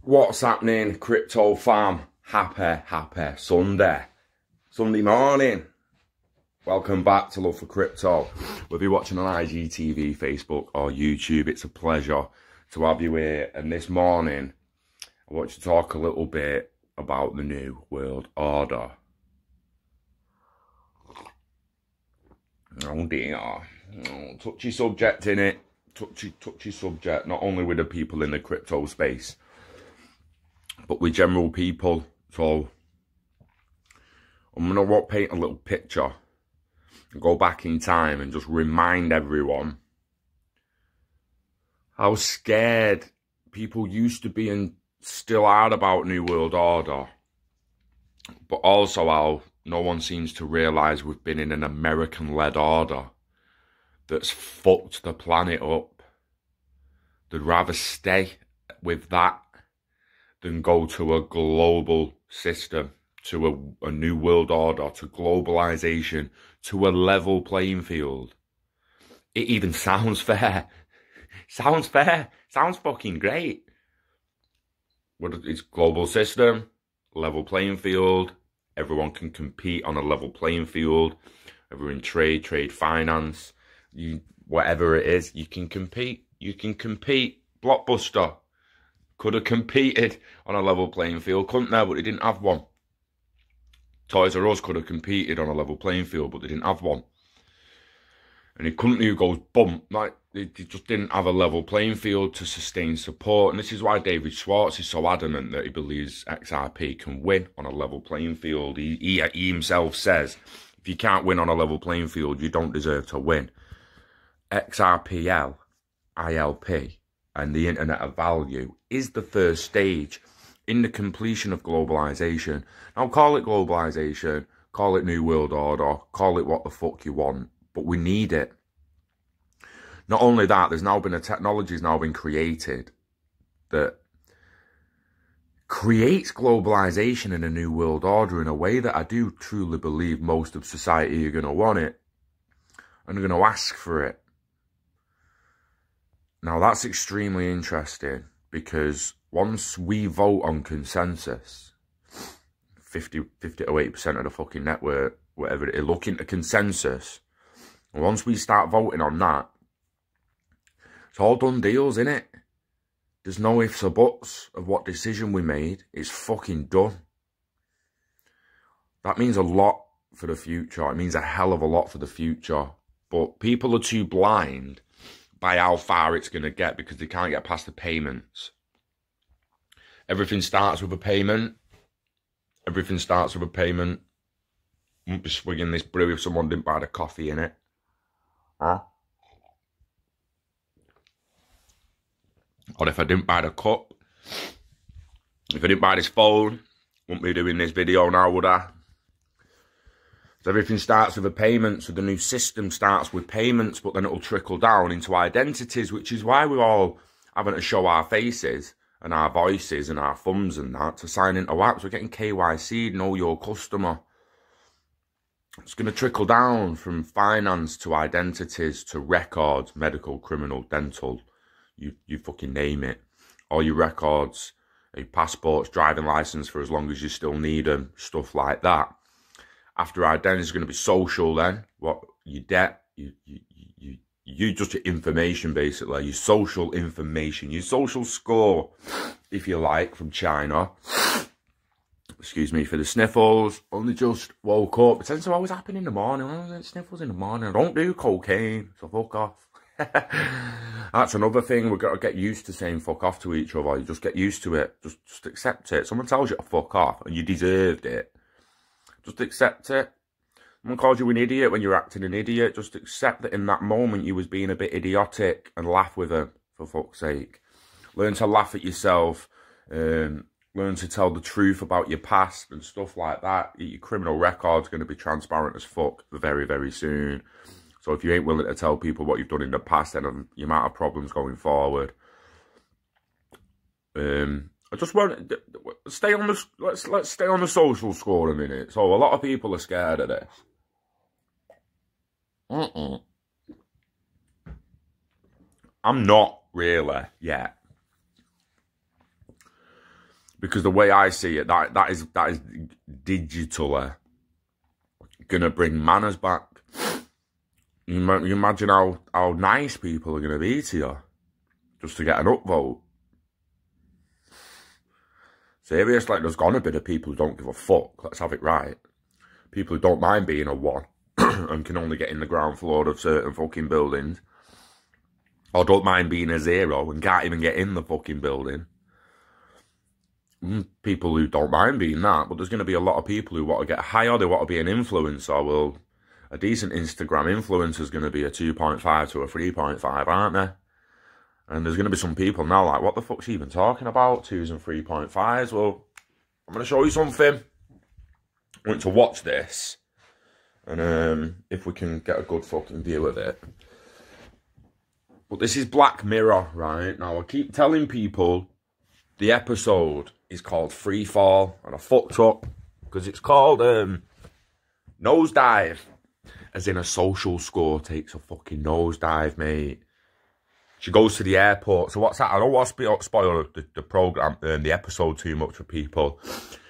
What's happening, crypto fam? Happy Sunday morning. Welcome back to Love for Crypto. Whether you're watching on IGTV, Facebook or YouTube, it's a pleasure to have you here. And this morning, I want to talk a little bit about the New World Order. Oh dear. Touchy subject, innit? Touchy subject, not only with the people in the crypto space, but with general people. So I'm going to paint a little picture and go back in time and just remind everyone how scared people used to be and still are about New World Order, but also how no one seems to realise we've been in an American-led order that's fucked the planet up. They'd rather stay with that than go to a global system, to a new world order, to globalization, to a level playing field. It even sounds fair. Sounds fair. Sounds fucking great. It's global system, level playing field. Everyone can compete on a level playing field. Everyone trade finance, whatever it is, you can compete. You can compete. Blockbuster could have competed on a level playing field, couldn't they? But they didn't have one. Toys R Us could have competed on a level playing field, but they didn't have one. And a company who goes bump, like they just didn't have a level playing field to sustain support. And this is why David Schwartz is so adamant that he believes XRP can win on a level playing field. He himself says, if you can't win on a level playing field, you don't deserve to win. XRPL, ILP, and the Internet of Value is the first stage in the completion of globalization. Now, call it globalization, call it New World Order, call it what the fuck you want, but we need it. Not only that, there's now been a technology has now been created that creates globalization in a New World Order in a way that I do truly believe most of society are going to want it and are going to ask for it. Now, that's extremely interesting because once we vote on consensus, 50 to 80% of the fucking network, whatever it is, look into consensus. And once we start voting on that, it's all done deals, innit? There's no ifs or buts of what decision we made. It's fucking done. That means a lot for the future. It means a hell of a lot for the future. But people are too blind by how far it's going to get because they can't get past the payments. Everything starts with a payment. Everything starts with a payment. I wouldn't be swigging this brew if someone didn't buy the coffee in it. Huh? Or if I didn't buy the cup. If I didn't buy this phone, wouldn't be doing this video now, would I? So everything starts with a payment, so the new system starts with payments, but then it'll trickle down into identities, which is why we're all having to show our faces and our voices and our thumbs and that to sign into apps. We're getting KYC, know your customer. It's going to trickle down from finance to identities to records, medical, criminal, dental, you fucking name it. All your records, your passports, driving license for as long as you still need them, stuff like that. After identity is going to be social then. What your debt, you just your information basically, your social information, your social score, if you like, from China. Excuse me for the sniffles. Only just woke up. It tends to always happen in the morning. I get sniffles in the morning. I don't do cocaine, so fuck off. That's another thing. We've got to get used to saying fuck off to each other. You just get used to it. Just accept it. Someone tells you to fuck off and you deserved it. Just accept it. Someone calls you an idiot when you're acting an idiot. Just accept that in that moment you was being a bit idiotic and laugh with them, for fuck's sake. Learn to laugh at yourself. Learn to tell the truth about your past and stuff like that. Your criminal record's going to be transparent as fuck very, very soon. So if you ain't willing to tell people what you've done in the past, then you might have problems going forward. I just want to stay on the let's stay on the social score a minute. So a lot of people are scared of this. I'm not really yet. Because the way I see it, that is digitally gonna bring manners back. You imagine how nice people are gonna be to you just to get an upvote. Serious, like there's gonna be the people who don't give a fuck. Let's have it right. People who don't mind being a 1 and can only get in the ground floor of certain fucking buildings, or don't mind being a 0 and can't even get in the fucking building. People who don't mind being that, but there's going to be a lot of people who want to get higher, they want to be an influencer. Well, a decent Instagram influencer is going to be a 2.5 to a 3.5, aren't they? And there's going to be some people now like, what the fuck's she even talking about? 2s and 3.5s. Well, I'm going to show you something. I want to watch this. And if we can get a good fucking view of it. But this is Black Mirror, right? Now, I keep telling people the episode is called Free Fall, and I fucked up because it's called Nosedive, as in a social score takes a fucking nosedive, mate. She goes to the airport. So what's that? I don't want to spoil the program, the episode too much for people,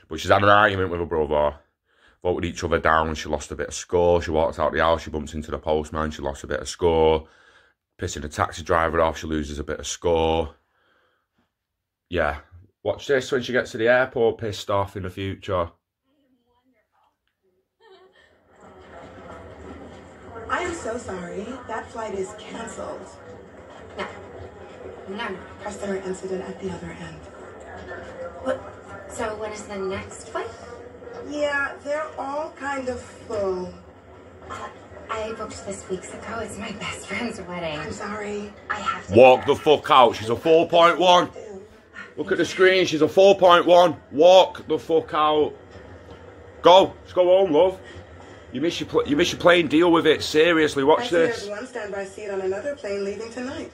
but she's had an argument with her brother, voted each other down. She lost a bit of score. She walks out the house. She bumps into the postman. She lost a bit of score. Pissing the taxi driver off. She loses a bit of score. Yeah. Watch this when she gets to the airport pissed off in the future. I am so sorry. That flight is cancelled. No. Press center incident at the other end. What? So when is the next flight? Yeah, they're all kind of full. I booked this weeks ago. It's my best friend's wedding. I'm sorry. I have to walk the fuck out. She's a 4.1. Look at the screen. She's a 4.1. Walk the fuck out. Go. Just go home, love. You miss your plane. Deal with it. Seriously, watch this. There's one standby seat on another plane leaving tonight.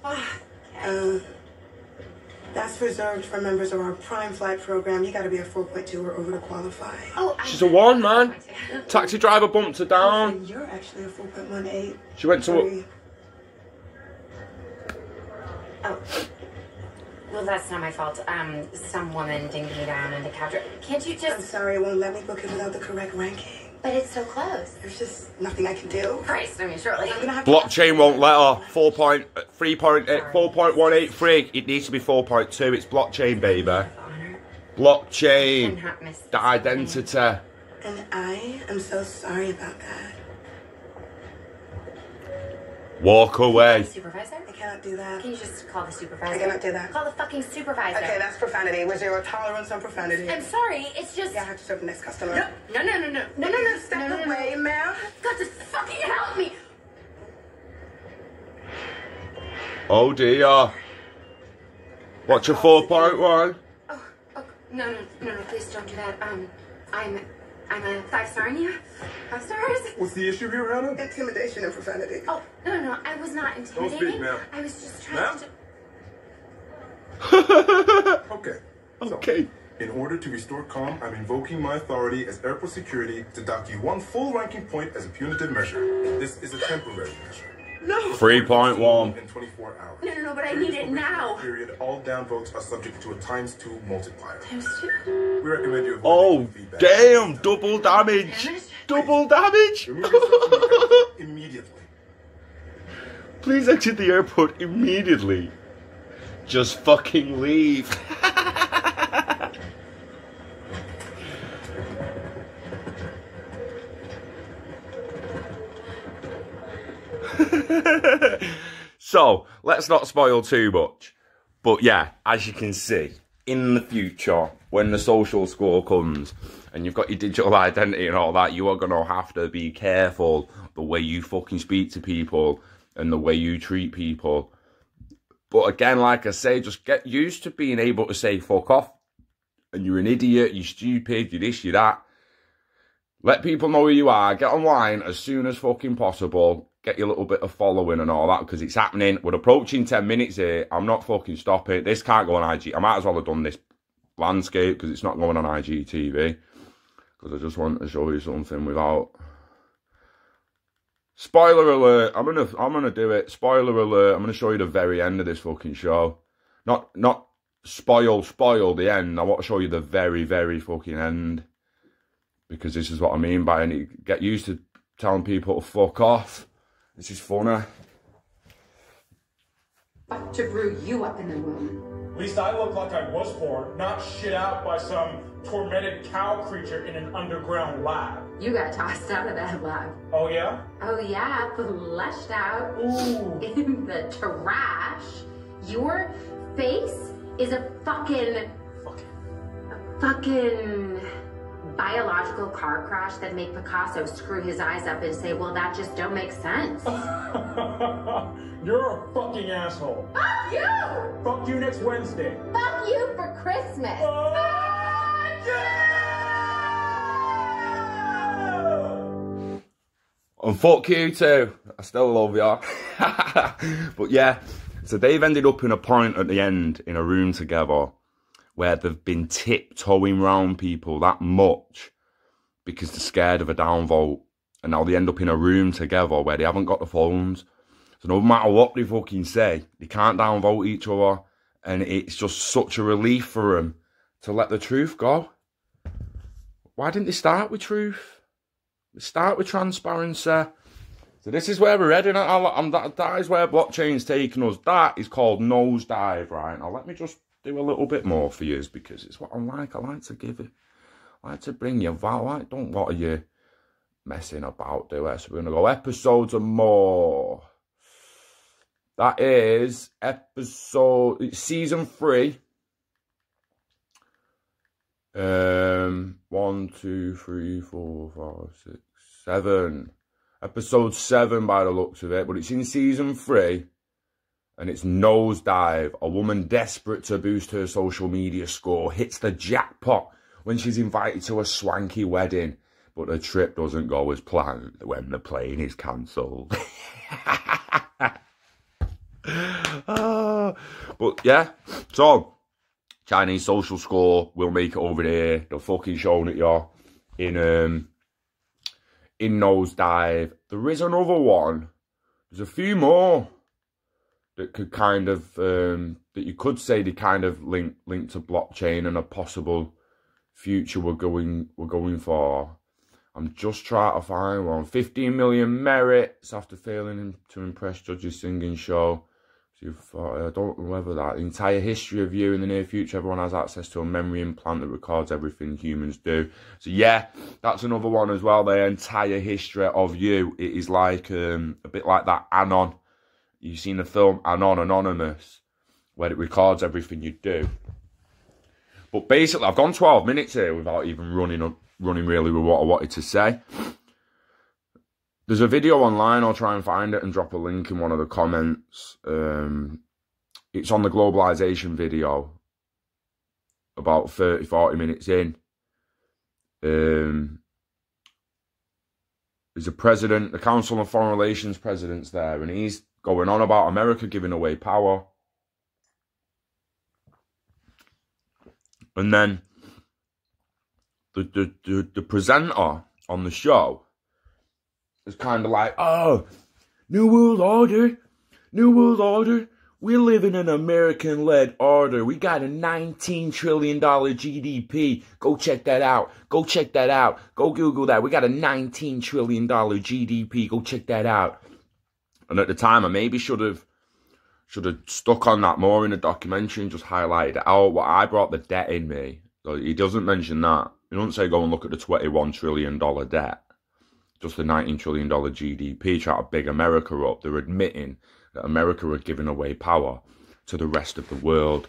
That's reserved for members of our Prime Flight program. You got to be a 4.2 or over to qualify. Oh, she's a 1, man. Taxi driver bumped her down. And you're actually a 4.18. She went to. Oh. Well, that's not my fault. Some woman dinged me down in the couch. Can't you just... I'm sorry, it won't let me book it without the correct ranking. But it's so close. There's just nothing I can do. Christ, I mean, surely. Blockchain won't let her. 4.18. It needs to be 4.2. It's blockchain, baby. Blockchain. The identity. And I am so sorry about that. Walk away. Supervisor? I cannot do that. Can you just call the supervisor? I cannot do that. Call the fucking supervisor. Okay, that's profanity. Was there a tolerance on profanity? I'm sorry, it's just... Yeah, I have to serve the next customer. No. Step away, ma'am. You've got to fucking help me. Oh dear. What's your 4.1? Oh, no, please don't do that. I'm a 5-star and you 5 stars. What's the issue here, Hannah? Intimidation and profanity. Oh, no, I was not intimidating. Don't speak, ma'am. I was just trying to... Okay. In order to restore calm, I'm invoking my authority as airport security to dock you 1 full ranking point as a punitive measure. This is a temporary measure. No. 3.1. In 24 hours. No, but I need it now. Period. All down votes are subject to a ×2 multiplier. ×2? We recommend you avoid Oh, feedback. damn. Double damage. Double damage. Remove yourself from the airport immediately. Please exit the airport immediately. Just fucking leave. So, let's not spoil too much. But yeah, as you can see, in the future, when the social score comes, and you've got your digital identity and all that, you are going to have to be careful the way you fucking speak to people and the way you treat people. But again, like I say, just get used to being able to say fuck off. And you're an idiot, you're stupid, you're this, you're that. Let people know who you are. Get online as soon as fucking possible. Get your little bit of following and all that, because it's happening. We're approaching 10 minutes here. I'm not fucking stopping. This can't go on IG. I might as well have done this landscape, because it's not going on IGTV. Because I just want to show you something without... Spoiler alert. I'm gonna do it. Spoiler alert. I'm gonna show you the very end of this fucking show. Not spoil the end. I want to show you the very, very fucking end. Because this is what I mean by it. Get used to telling people to fuck off. This is funny. To brew you up in the womb. At least I look like I was born, not shit out by some tormented cow creature in an underground lab. You got tossed out of that lab. Oh yeah? Oh yeah, flushed out. Ooh. In the trash. Your face is a fucking biological car crash that make Picasso screw his eyes up and say, well, that just don't make sense. You're a fucking asshole. Fuck you! Fuck you next Wednesday. Fuck you for Christmas. And fuck you too. I still love you. But yeah, so they've ended up in a point at the end in a room together where they've been tiptoeing round people that much because they're scared of a downvote. And now they end up in a room together where they haven't got the phones. So no matter what they fucking say, they can't downvote each other. And it's just such a relief for them to let the truth go. Why didn't they start with truth? They start with transparency. So this is where we're heading. That is where blockchain's taking us. That is called nosedive, right? Now let me just do a little bit more for you because it's what I like. I like to give it. I like to bring you value. I don't want you messing about, do I? So we're going to go episodes and more. That is season 3. 1, 2, 3, 4, 5, 6, 7. Episode 7 by the looks of it, but it's in season 3. And it's nosedive. A woman desperate to boost her social media score hits the jackpot when she's invited to a swanky wedding. But the trip doesn't go as planned when the plane is cancelled. But yeah, so Chinese social score will make it over there. They're fucking showing it you in nosedive. There is another one. There's a few more that could kind of that you could say they kind of link to blockchain and a possible future we're going for. I'm just trying to find one. 15 million merits after failing to impress judges' singing show. So I don't know whether that entire history of you in the near future. Everyone has access to a memory implant that records everything humans do. So yeah, that's another one as well. The entire history of you. It is like a bit like that Anon. You've seen the film Anon Anonymous, where it records everything you do. But basically, I've gone 12 minutes here without even running really with what I wanted to say. There's a video online. I'll try and find it and drop a link in one of the comments. It's on the globalization video, about 30-40 minutes in. There's a president, the Council on Foreign Relations president's there, and he's going on about America giving away power. And then the presenter on the show is kind of like, oh, New World Order, we live in an American-led order. We got a $19 trillion GDP. Go check that out. Go Google that. We got a $19 trillion GDP. Go check that out. And at the time, I maybe should have stuck on that more in the documentary and just highlighted it out. Well, I brought the debt in me. So he doesn't mention that. He doesn't say go and look at the $21 trillion debt. Just the $19 trillion GDP, try to big America up. They're admitting that America are giving away power to the rest of the world.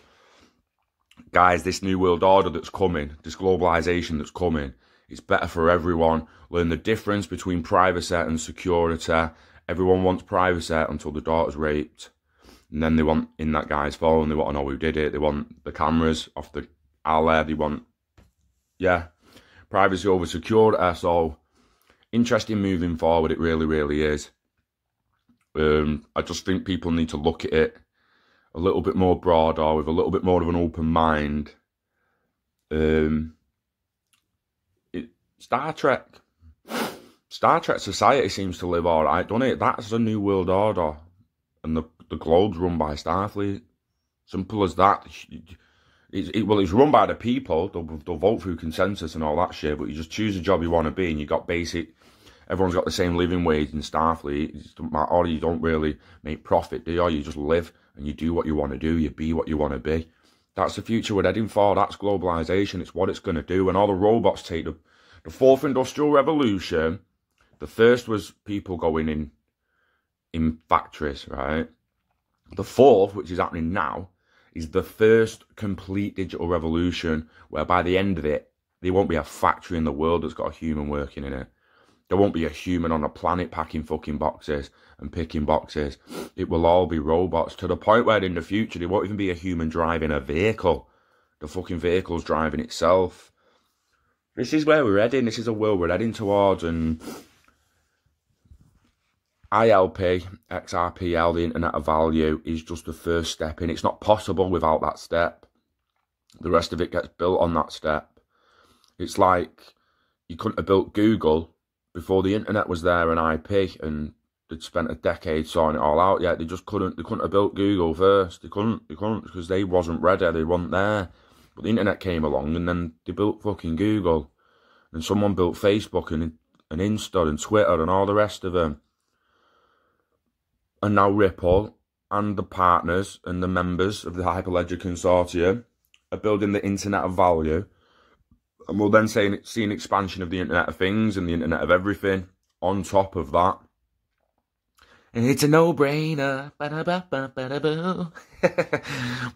Guys, this new world order that's coming, this globalization that's coming, it's better for everyone. Learn the difference between privacy and security. Everyone wants privacy until the daughter's raped. And then they want, in that guy's phone, they want to know who did it. They want the cameras off the alley. They want, yeah, privacy over security. So, interesting moving forward. It really, really is. I just think people need to look at it a little bit more broader, with a little bit more of an open mind. Star Trek society seems to live all right, doesn't it? That's the new world order. And the globe's run by Starfleet. Simple as that. Well, it's run by the people. They'll vote through consensus and all that shit, but you just choose a job you want to be, and you got basic... Everyone's got the same living wage in Starfleet, or you don't really make profit, do you? You just live, and you do what you want to do, you be what you want to be. That's the future we're heading for. That's globalization. It's what it's going to do. And all the robots take the fourth industrial revolution. The first was people going in factories, right? The fourth, which is happening now, is the first complete digital revolution, where by the end of it, there won't be a factory in the world that's got a human working in it. There won't be a human on a planet packing fucking boxes and picking boxes. It will all be robots, to the point where in the future there won't even be a human driving a vehicle. The fucking vehicle's driving itself. This is where we're heading. This is a world we're heading towards. And ILP, XRPL, the Internet of Value, is just the first step in. It's not possible without that step. The rest of it gets built on that step. It's like you couldn't have built Google before the internet was there and IP, and they'd spent a decade sorting it all out. Yet they just couldn't. They couldn't have built Google first. They couldn't because they wasn't ready. They weren't there. But the internet came along, and then they built fucking Google, and someone built Facebook and Insta and Twitter and all the rest of them. And now Ripple and the partners and the members of the Hyperledger Consortium are building the Internet of Value. And we'll then see an expansion of the Internet of Things and the Internet of Everything on top of that. And it's a no-brainer.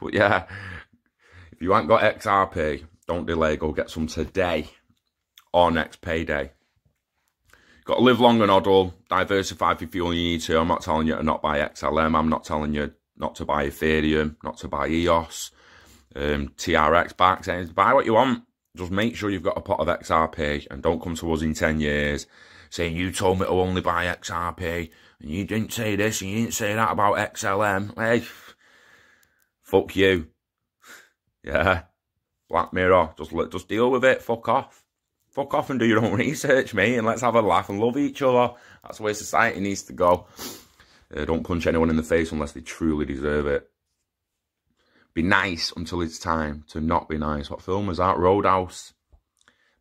But yeah, if you haven't got XRP, don't delay. Go get some today or next payday. Got to live long and hodl. Diversify if you feel you need to. I'm not telling you to not buy XLM. I'm not telling you not to buy Ethereum, not to buy EOS, TRX, BACS. Buy what you want. Just make sure you've got a pot of XRP, and don't come to us in 10 years saying you told me to only buy XRP and you didn't say this and you didn't say that about XLM. Hey, fuck you. Yeah, Black Mirror. Just deal with it. Fuck off. Fuck off and do your own research, mate, and let's have a laugh and love each other. That's the way society needs to go. Don't punch anyone in the face unless they truly deserve it. Be nice until it's time to not be nice. What film was that? Roadhouse.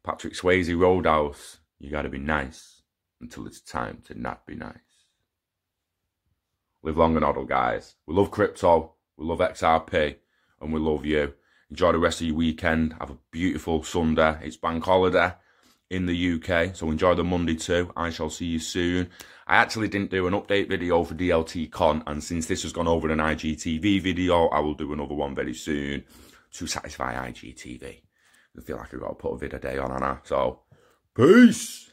Patrick Swayze, Roadhouse. You gotta be nice until it's time to not be nice. Live long and hodl, guys. We love crypto, we love XRP, and we love you. Enjoy the rest of your weekend. Have a beautiful Sunday. It's bank holiday in the UK, so enjoy the Monday too. I shall see you soon. I actually didn't do an update video for DLT Con, and since this has gone over an IGTV video, I will do another one very soon to satisfy IGTV. I feel like I've got to put a vid a day on, Anna. So, peace!